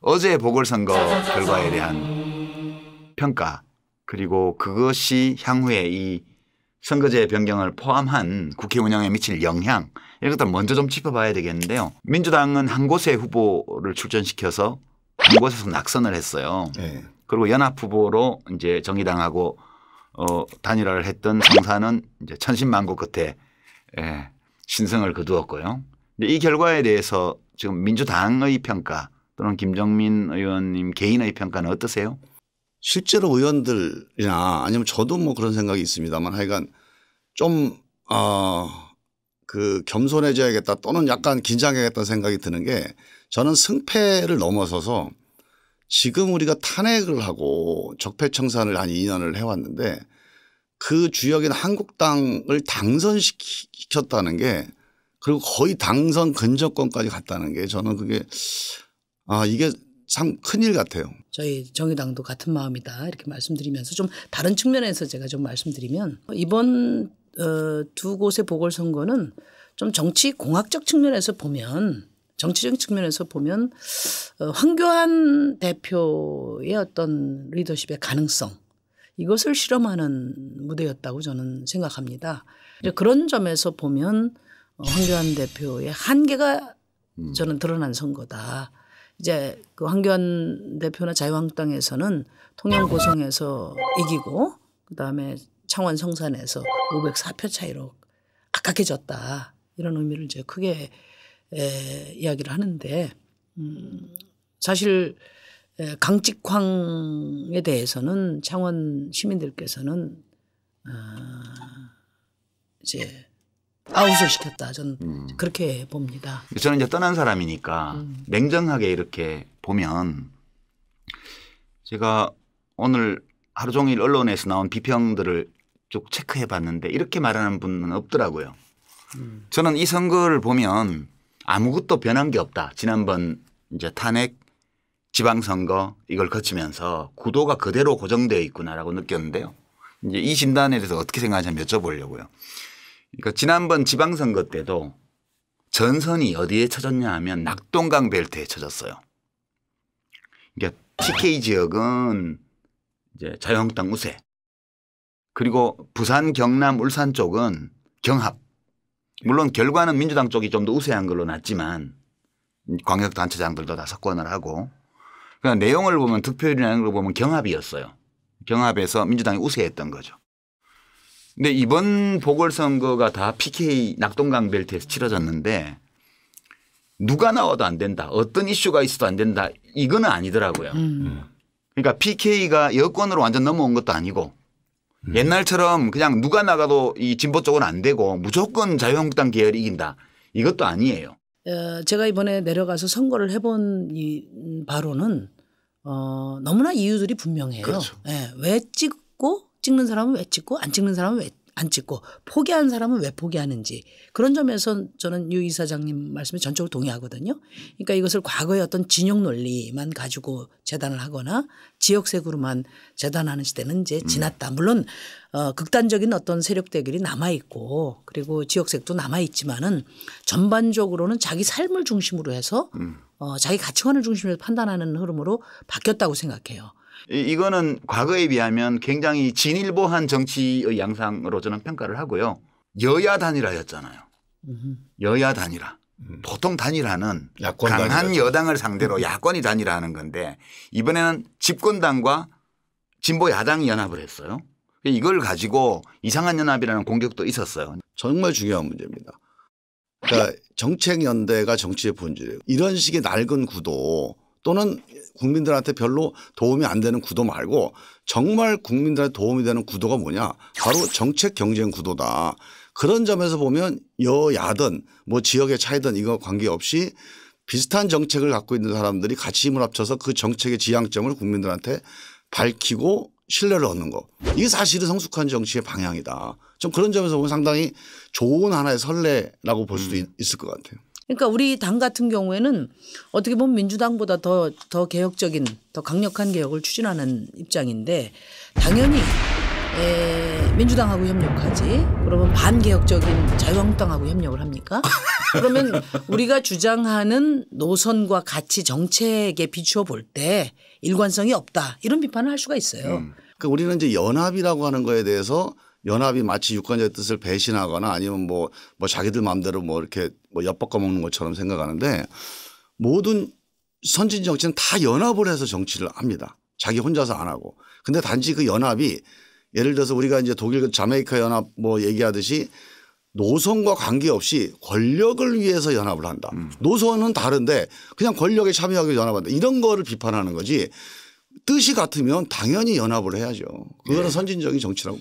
어제 보궐선거 결과에 대한 평가 그리고 그것이 향후에 이 선거제 변경을 포함한 국회 운영에 미칠 영향 이런 것들 먼저 좀 짚어봐야 되겠는데요. 민주당은 한 곳에 후보를 출전시켜서 한 곳에서 낙선을 했어요. 네. 그리고 연합 후보로 이제 정의당하고 단일화를 했던 성사는 이제 천신만고 끝에 신승을 거두었고요. 근데 이 결과에 대해서 지금 민주당의 평가 또는 김정민 의원님 개인의 평가는 어떠세요? 실제로 의원들이나 아니면 저도 뭐 그런 생각이 있습니다만 하여간 좀 겸손해져야겠다 또는 약간 긴장해야겠다는 생각이 드는 게 저는 승패를 넘어서서 지금 우리가 탄핵을 하고 적폐청산을 한 2년을 해왔는데 그 주역인 한국당을 당선시켰다는 게 그리고 거의 당선 근접권까지 갔다는 게 저는 그게 이게 참 큰일 같아요. 저희 정의당도 같은 마음이다 이렇게 말씀드리면서 좀 다른 측면에서 제가 좀 말씀드리면 이번 두 곳의 보궐선거는 좀 정치 공학적 측면에서 보면 정치적 측면에서 보면 황교안 대표의 어떤 리더십의 가능성 이것을 실험하는 무대였다고 저는 생각합니다. 그런 점에서 보면 황교안 대표의 한계가 저는 드러난 선거다. 이제 그 황교안 대표나 자유한국당에서는 통영 고성에서 이기고 그다음에 창원 성산에서 504표 차이로 아깝게 졌다. 이런 의미를 이제 크게 이야기를 하는데 사실 강직황에 대해서는 창원 시민들께서는 이제 아웃을 시켰다. 저는 그렇게 봅니다. 저는 이제 떠난 사람이니까 냉정하게 이렇게 보면 제가 오늘 하루 종일 언론에서 나온 비평들을 쭉 체크해 봤는데 이렇게 말하는 분은 없더라고요. 저는 이 선거를 보면 아무것도 변한 게 없다. 지난번 이제 탄핵 지방선거 이걸 거치면서 구도가 그대로 고정되어 있구나라고 느꼈는데요. 이제 이 진단에 대해서 어떻게 생각하시냐 여쭤보려고요. 그러니까 지난번 지방선거 때도 전선이 어디에 쳐졌냐 하면 낙동강 벨트에 쳐졌어요. 그러니까 TK 지역은 이제 자유한국당 우세 그리고 부산, 경남, 울산 쪽은 경합. 물론 결과는 민주당 쪽이 좀 더 우세한 걸로 났지만 광역단체장들도 다 석권을 하고 그러니까 내용을 보면 득표율이라는 걸 보면 경합이었어요. 경합에서 민주당이 우세했던 거죠. 근데 이번 보궐선거가 다 PK 낙동강 벨트에서 치러졌는데 누가 나와도 안 된다. 어떤 이슈가 있어도 안 된다. 이거는 아니더라고요. 그러니까 PK가 여권으로 완전 넘어온 것도 아니고 옛날처럼 그냥 누가 나가도 이 진보 쪽은 안 되고 무조건 자유한국당 계열이 이긴다. 이것도 아니에요. 제가 이번에 내려가서 선거를 해본 이 바로는 너무나 이유들이 분명해요. 그렇죠. 네. 왜 찍는 사람은 왜 찍고 안 찍는 사람은 왜 안 찍고 포기한 사람은 왜 포기하는지 그런 점에서 저는 유 이사장님 말씀에 전적으로 동의하거든요. 그러니까 이것을 과거의 어떤 진영 논리만 가지고 재단을 하거나 지역색으로만 재단하는 시대는 이제 지났다. 물론 극단적인 어떤 세력 대결이 남아 있고 그리고 지역색도 남아 있지만은 전반적으로는 자기 삶을 중심으로 해서 자기 가치관을 중심으로 해서 판단하는 흐름으로 바뀌었다고 생각해요. 이거는 과거에 비하면 굉장히 진일보한 정치의 양상으로 저는 평가를 하고요. 여야 단일화였잖아요. 여야 단일화. 보통 단일화는 강한 단일화죠. 여당을 상대로 야권이 단일화하는 건데 이번에는 집권당과 진보 야당이 연합을 했어요. 이걸 가지고 이상한 연합이라는 공격도 있었어요. 정말 중요한 문제입니다. 그러니까 정책연대가 정치의 본질이에요. 이런 식의 낡은 구도 또는 국민들한테 별로 도움이 안 되는 구도 말고 정말 국민들한테 도움이 되는 구도가 뭐냐 바로 정책 경쟁 구도다. 그런 점에서 보면 여야든 뭐 지역의 차이든 이거 관계없이 비슷한 정책을 갖고 있는 사람들이 같이 힘을 합쳐서 그 정책의 지향점을 국민들한테 밝히고 신뢰를 얻는 거. 이게 사실은 성숙한 정치의 방향이다. 좀 그런 점에서 보면 상당히 좋은 하나의 선례라고 볼 수도 있을 것 같아요. 그러니까 우리 당 같은 경우에는 어떻게 보면 민주당보다 더 개혁적인 더 강력한 개혁을 추진하는 입장인데 당연히 민주당하고 협력하지? 그러면 반개혁적인 자유한국당하고 협력을 합니까? 그러면 우리가 주장하는 노선과 가치 정책에 비추어 볼 때 일관성이 없다. 이런 비판을 할 수가 있어요. 그러니까 우리는 이제 연합이라고 하는 거에 대해서 연합이 마치 유권자의 뜻을 배신하거나 아니면 뭐 자기들 마음대로 뭐 이렇게 뭐 엿바꿔 먹는 것처럼 생각하는데 모든 선진 정치는 다 연합을 해서 정치를 합니다. 자기 혼자서 안 하고. 근데 단지 그 연합이 예를 들어서 우리가 이제 독일 자메이카 연합 뭐 얘기하듯이 노선과 관계없이 권력을 위해서 연합을 한다. 노선은 다른데 그냥 권력에 참여하기 위해서 연합한다. 이런 거를 비판하는 거지 뜻이 같으면 당연히 연합을 해야죠. 그거는 선진적인 정치라고.